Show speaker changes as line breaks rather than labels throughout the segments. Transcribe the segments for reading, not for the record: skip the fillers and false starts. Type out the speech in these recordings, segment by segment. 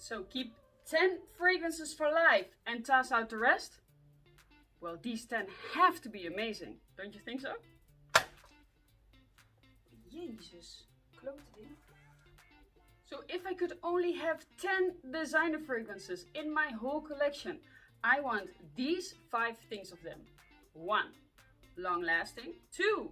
So keep 10 fragrances for life and toss out the rest? Well, these 10 have to be amazing, don't you think so? Jezus, klote ding. So if I could only have 10 designer fragrances in my whole collection, I want these 5 things of them. 1, long lasting. 2,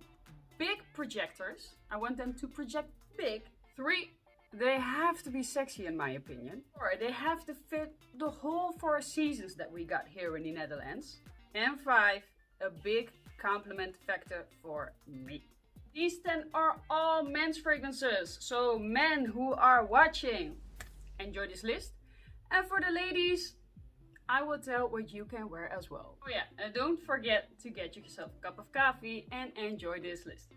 big projectors. I want them to project big. 3, they have to be sexy in my opinion. 4, they have to fit the whole 4 seasons that we got here in the Netherlands. And 5, a big compliment factor for me. These 10 are all men's fragrances, so men who are watching, enjoy this list. And for the ladies, I will tell what you can wear as well. Oh yeah, and don't forget to get yourself a cup of coffee and enjoy this list.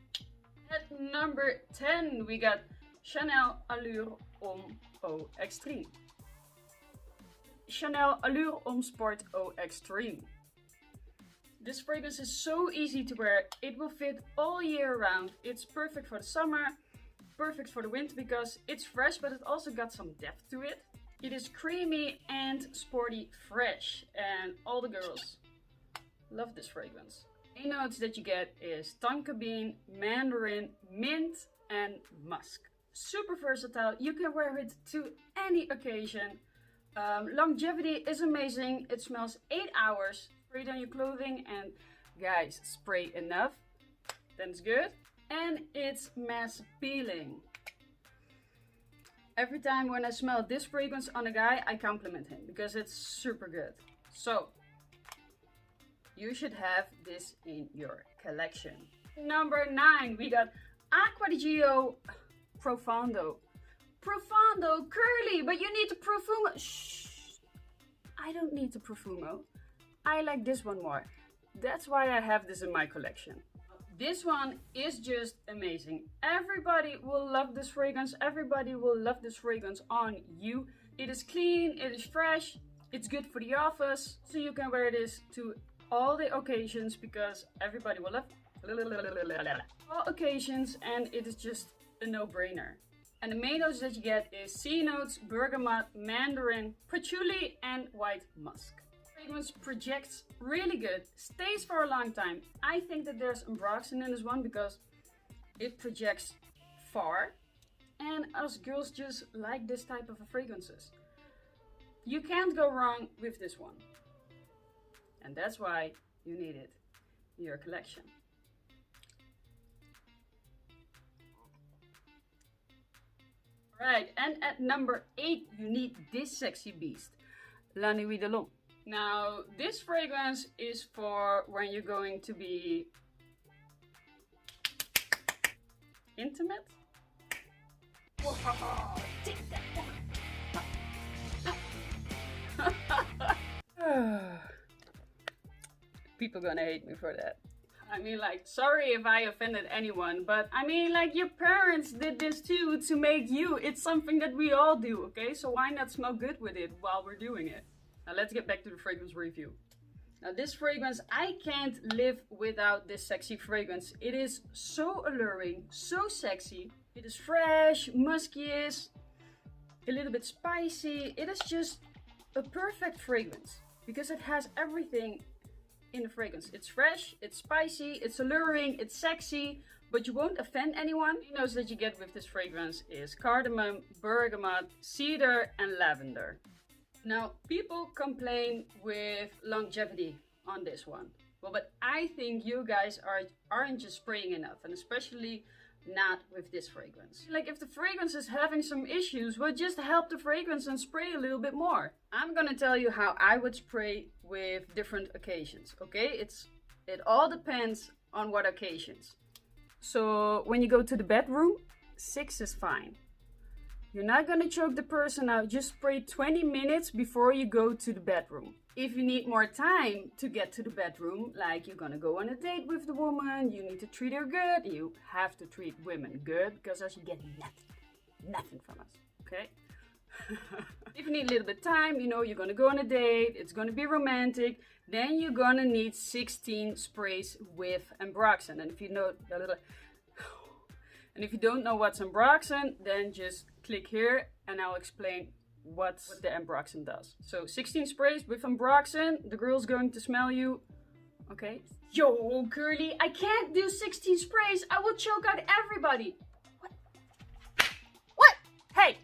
At number 10, we got Chanel Allure Homme Eau Extreme. Chanel Allure Homme Sport Eau Extreme. This fragrance is so easy to wear, it will fit all year round. It's perfect for the summer, perfect for the winter because it's fresh, but it also got some depth to it. It is creamy and sporty fresh, and all the girls love this fragrance. Main notes that you get is tonka bean, mandarin, mint and musk. Super versatile, you can wear it to any occasion. Longevity is amazing, it smells 8 hours. Spray it on your clothing and guys, spray enough, then it's good. And it's mass appealing. Every time when I smell this fragrance on a guy, I compliment him because it's super good. So, you should have this in your collection. Number 9, we got Acqua di Gio Profondo. Profondo, curly, but you need to Profumo. Shh, I don't need to Profumo. I like this one more. That's why I have this in my collection. This one is just amazing. Everybody will love this fragrance. Everybody will love this fragrance on you. It is clean, it is fresh, it's good for the office. So you can wear this to all the occasions because everybody will love all occasions and it is just a no-brainer. And the main notes that you get is sea notes, bergamot, mandarin, patchouli and white musk. Fragrance projects really good, stays for a long time. I think that there's ambroxan in this one because it projects far and us girls just like this type of fragrances. You can't go wrong with this one and that's why you need it in your collection. Alright, and at number 8 you need this sexy beast, La Nuit de l'Homme. Now, this fragrance is for when you're going to be intimate. Whoa, take that. People gonna hate me for that. I mean, like, sorry if I offended anyone, but I mean, like, your parents did this too to make you. It's something that we all do, okay? So why not smell good with it while we're doing it? Now let's get back to the fragrance review. Now this fragrance, I can't live without this sexy fragrance. It is so alluring, so sexy. It is fresh, musky-ish, a little bit spicy. It is just a perfect fragrance because it has everything in the fragrance. It's fresh, it's spicy, it's alluring, it's sexy, but you won't offend anyone. The notes that you get with this fragrance is cardamom, bergamot, cedar and lavender. Now, people complain with longevity on this one. Well, but I think you guys aren't just spraying enough, and especially not with this fragrance. Like, if the fragrance is having some issues, well, just help the fragrance and spray a little bit more. I'm gonna tell you how I would spray with different occasions, okay? It all depends on what occasions. So, when you go to the bedroom, 6 is fine. You're not gonna choke the person out, just spray 20 minutes before you go to the bedroom. If you need more time to get to the bedroom, like you're gonna go on a date with the woman, you need to treat her good, you have to treat women good, because else you get nothing from us, okay? If you need a little bit of time, you know you're gonna go on a date, it's gonna be romantic, then you're gonna need 16 sprays with ambroxan. And if you know a little... And if you don't know what's ambroxan, then just click here and I'll explain what the ambroxan does. So 16 sprays with ambroxan, the girl's going to smell you. Okay. Yo, Curly, I can't do 16 sprays. I will choke out everybody. What? Hey,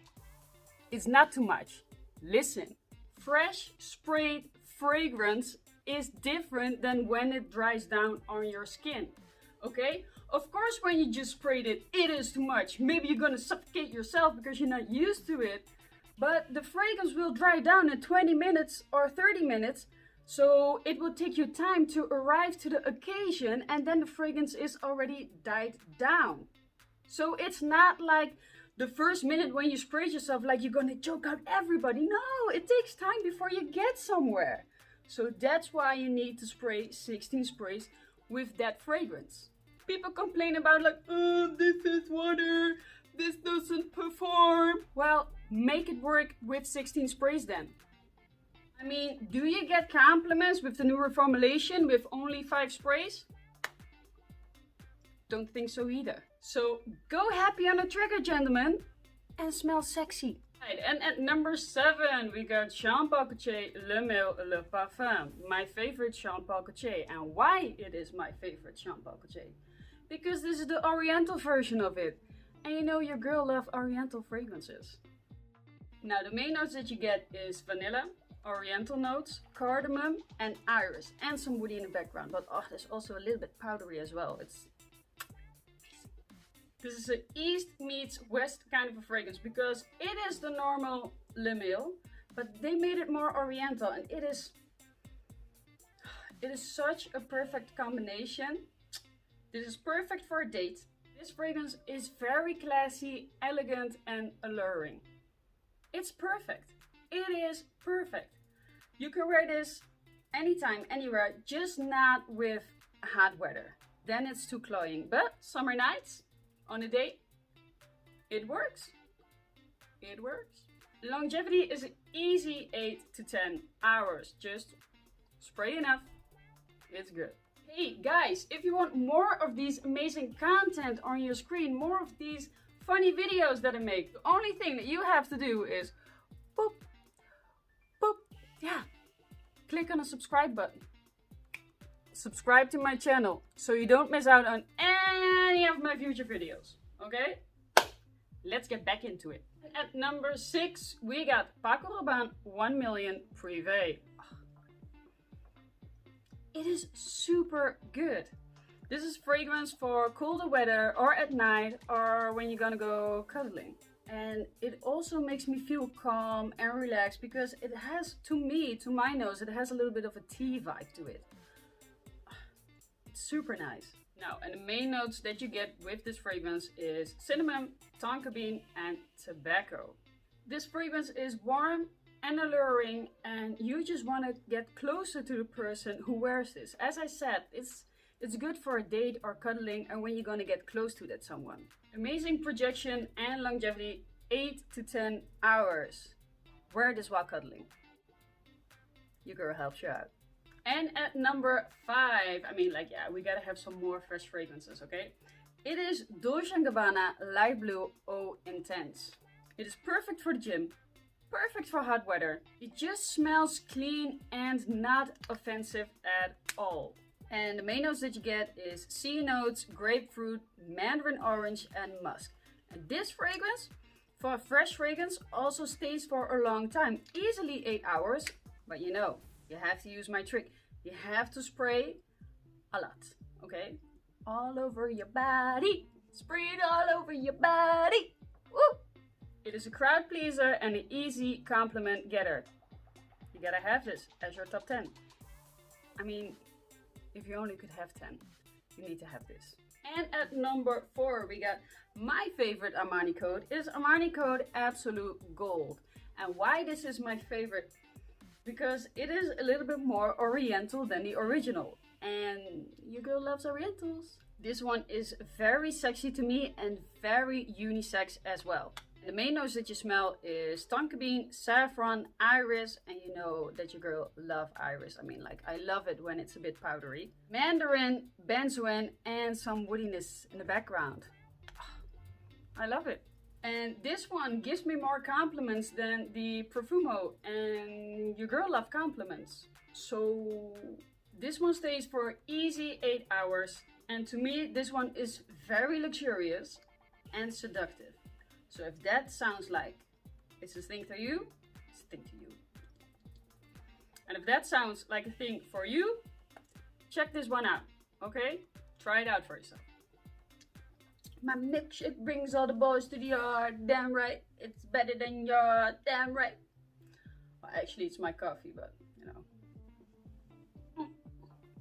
it's not too much. Listen, fresh sprayed fragrance is different than when it dries down on your skin. Okay? Of course, when you just sprayed it, it is too much. Maybe you're gonna suffocate yourself because you're not used to it. But the fragrance will dry down in 20 minutes or 30 minutes. So it will take you time to arrive to the occasion, and then the fragrance is already died down. So it's not like the first minute when you spray yourself like you're gonna choke out everybody. No, it takes time before you get somewhere. So that's why you need to spray 16 sprays with that fragrance. People complain about like, oh, this is water, this doesn't perform. Well, make it work with 16 sprays then. I mean, do you get compliments with the newer formulation with only 5 sprays? Don't think so either. So go happy on a trigger, gentlemen, and smell sexy. Right, and at number 7 we got Jean-Paul Gaultier Le Male Le Parfum. My favorite Jean-Paul Gaultier. And why it is my favorite Jean-Paul Gaultier? Because this is the Oriental version of it. And you know your girl loves Oriental fragrances. Now the main notes that you get is vanilla, Oriental notes, cardamom and iris, and some woody in the background. But oh, there's also a little bit powdery as well. This is an East meets West kind of a fragrance, because it is the normal Le Male, but they made it more Oriental, and it is such a perfect combination. This is perfect for a date. This fragrance is very classy, elegant and alluring. It's perfect. It is perfect. You can wear this anytime, anywhere, just not with hot weather. Then it's too cloying. But summer nights, on a date, it works. It works. Longevity is an easy 8 to 10 hours. Just spray enough. It's good. Hey guys, if you want more of these amazing content on your screen, more of these funny videos that I make, the only thing that you have to do is boop, boop, yeah, click on the subscribe button. Subscribe to my channel so you don't miss out on any of my future videos, okay? Let's get back into it. At number 6 we got Paco Rabanne 1 Million Privé. It is super good. This is fragrance for colder weather or at night or when you're gonna go cuddling. And it also makes me feel calm and relaxed because it has, to me, to my nose, it has a little bit of a tea vibe to it. It's super nice. Now, and the main notes that you get with this fragrance is cinnamon, tonka bean and tobacco. This fragrance is warm and alluring, and you just want to get closer to the person who wears this. As I said, it's good for a date or cuddling and when you're going to get close to that someone. Amazing projection and longevity, 8 to 10 hours. Wear this while cuddling. Your girl helps you out. And at number 5, I mean, like, yeah, we gotta have some more fresh fragrances, okay? It is Dolce & Gabbana Light Blue Eau Intense. It is perfect for the gym, perfect for hot weather. It just smells clean and not offensive at all. And the main notes that you get is sea notes, grapefruit, mandarin orange and musk. And this fragrance, for a fresh fragrance, also stays for a long time, easily 8 hours, but you know, you have to use my trick. You have to spray a lot, okay? All over your body. Spray it all over your body. Woo! It is a crowd pleaser and an easy compliment getter. You gotta have this as your top 10. I mean, if you only could have 10, you need to have this. And at number 4, we got my favorite Armani code. It is Armani code Absolu Gold. And why this is my favorite? Because it is a little bit more oriental than the original. And your girl loves orientals. This one is very sexy to me and very unisex as well. The main notes that you smell is tonka bean, saffron, iris, and you know that your girl loves iris. I mean, like, I love it when it's a bit powdery. Mandarin, benzoin, and some woodiness in the background. I love it. And this one gives me more compliments than the Profumo, and your girl love compliments. So this one stays for easy 8 hours, and to me this one is very luxurious and seductive. So if that sounds like it's a thing to you, it's a thing to you. And if that sounds like a thing for you, check this one out, okay? Try it out for yourself. My milkshake brings all the boys to the yard, damn right. It's better than your, damn right. Well, actually it's my coffee, but you know.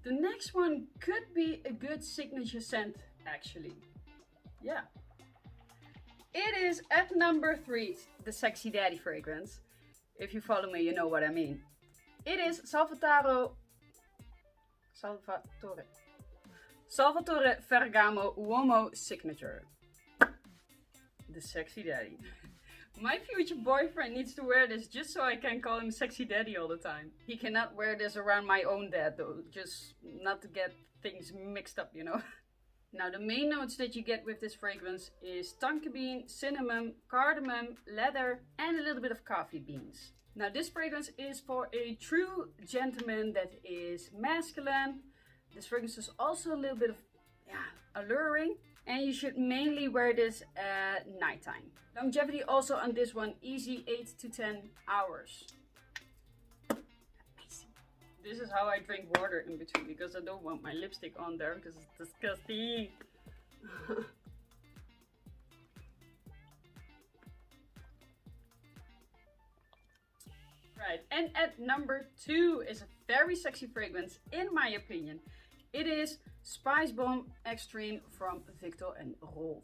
The next one could be a good signature scent, actually. Yeah. It is at number 3, the Sexy Daddy fragrance. If you follow me, you know what I mean. It is Salvatore Ferragamo Uomo Signature. The Sexy Daddy. My future boyfriend needs to wear this just so I can call him Sexy Daddy all the time. He cannot wear this around my own dad though, just not to get things mixed up, you know. Now the main notes that you get with this fragrance is tonka bean, cinnamon, cardamom, leather and a little bit of coffee beans. Now this fragrance is for a true gentleman that is masculine. This fragrance is also a little bit of alluring, and you should mainly wear this at nighttime. Longevity also on this one, easy 8 to 10 hours. Amazing. This is how I drink water in between because I don't want my lipstick on there because it's disgusting. Right, and at number 2 is a very sexy fragrance in my opinion. It is Spicebomb Extreme from Viktor and Rolf.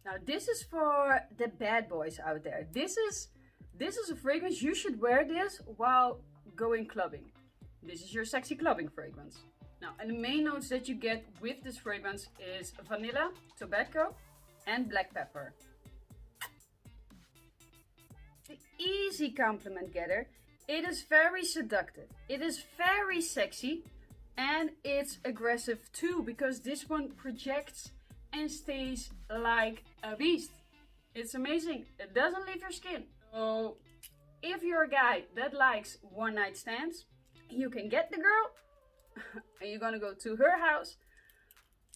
Now this is for the bad boys out there. This is a fragrance, you should wear this while going clubbing. This is your sexy clubbing fragrance. Now, and the main notes that you get with this fragrance is vanilla, tobacco and black pepper. The easy compliment getter. It is very seductive. It is very sexy. And it's aggressive too, because this one projects and stays like a beast. It's amazing. It doesn't leave your skin. So if you're a guy that likes one night stands, you can get the girl and you're gonna go to her house.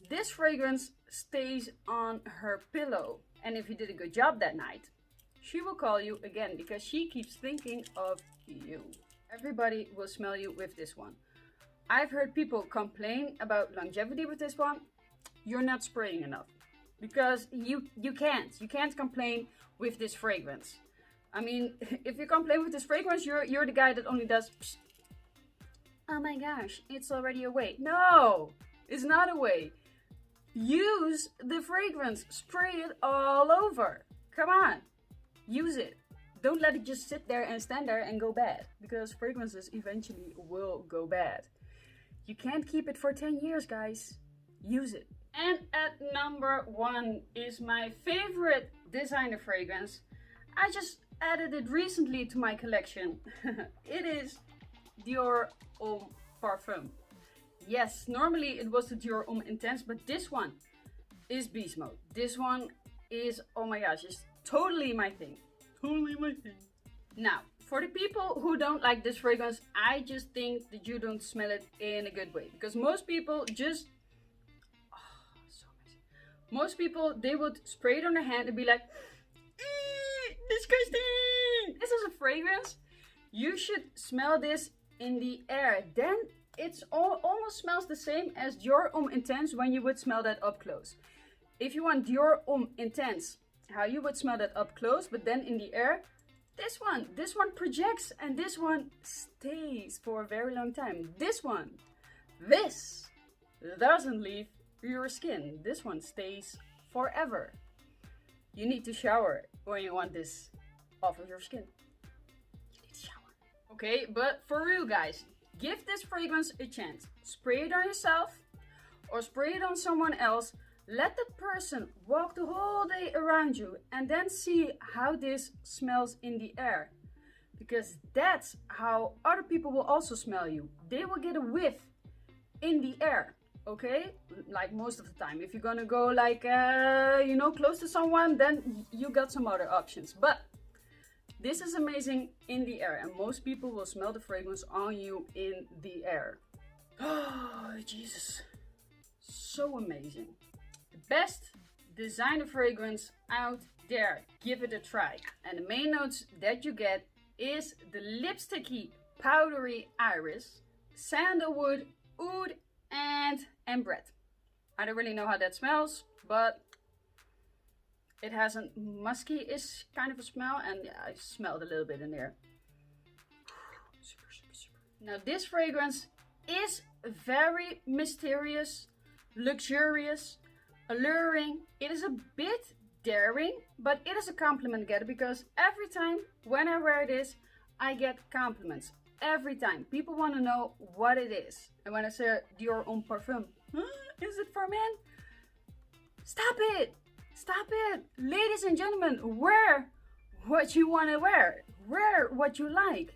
This fragrance stays on her pillow. And if you did a good job that night, she will call you again because she keeps thinking of you. Everybody will smell you with this one. I've heard people complain about longevity with this one. You're not spraying enough because you can't complain with this fragrance. I mean, if you complain with this fragrance, you're the guy that only does psst. Oh my gosh, it's already away. No, it's not away. Use the fragrance, spray it all over. Come on, use it. Don't let it just sit there and stand there and go bad, because fragrances eventually will go bad. You can't keep it for 10 years, guys. Use it. And at number 1 is my favorite designer fragrance. I just added it recently to my collection. It is Dior Homme Parfum. Yes, normally it was the Dior Homme Intense, but this one is beast mode. This one is, oh my gosh, it's totally my thing. Totally my thing. Now, for the people who don't like this fragrance, I just think that you don't smell it in a good way. Because most people just... Oh, so amazing. Most people, they would spray it on their hand and be like, disgusting! This is a fragrance. You should smell this in the air. Then it almost smells the same as Dior Homme Intense when you would smell that up close. If you want Dior Homme Intense, how you would smell that up close, but then in the air, this one projects and this one stays for a very long time. This doesn't leave your skin. This one stays forever. You need to shower when you want this off of your skin. You need to shower. Okay, but for real guys, give this fragrance a chance. Spray it on yourself or spray it on someone else. Let the person walk the whole day around you and then see how this smells in the air. Because that's how other people will also smell you. They will get a whiff in the air. okay? Like most of the time. If you're gonna go like, you know, close to someone, then you got some other options. But this is amazing in the air, and most people will smell the fragrance on you in the air. Oh, Jesus. So amazing. The best designer fragrance out there. Give it a try. And the main notes that you get is the lipsticky powdery iris, sandalwood, oud, and ambre. I don't really know how that smells, but it has a musky-ish kind of a smell, and yeah, I smelled a little bit in there. Super, super, super. Now this fragrance is very mysterious, luxurious, alluring. It is a bit daring, but it is a compliment getter, because every time when I wear this, I get compliments. Every time. People want to know what it is. And when I say Dior Homme Parfum, is it for men? Stop it! Stop it! Ladies and gentlemen, wear what you want to wear. Wear what you like.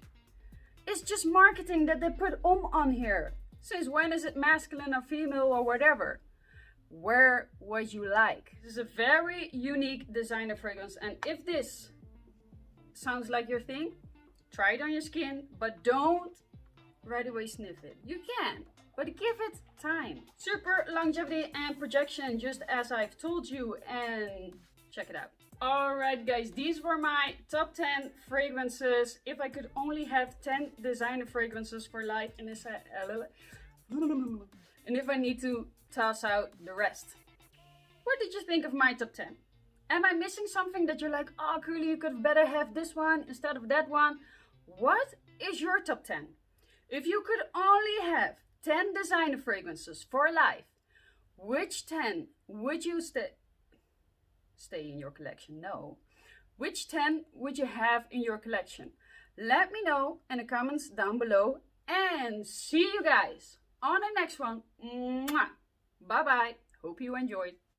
It's just marketing that they put Homme on here. Since when is it masculine or female or whatever? Wear what you like. This is a very unique designer fragrance, and if this sounds like your thing, try it on your skin, but don't right away sniff it. You can, but give it time. Super longevity and projection, just as I've told you, and check it out. Alright guys, these were my top 10 fragrances. If I could only have 10 designer fragrances for life, and if I need to toss out the rest. What did you think of my top 10? Am I missing something that you're like, oh Curly, you could better have this one instead of that one? What is your top 10? If you could only have 10 designer fragrances for life, which 10 would you stay in your collection? No. Which 10 would you have in your collection? Let me know in the comments down below, and see you guys on the next one. Mwah. Bye bye. Hope you enjoyed.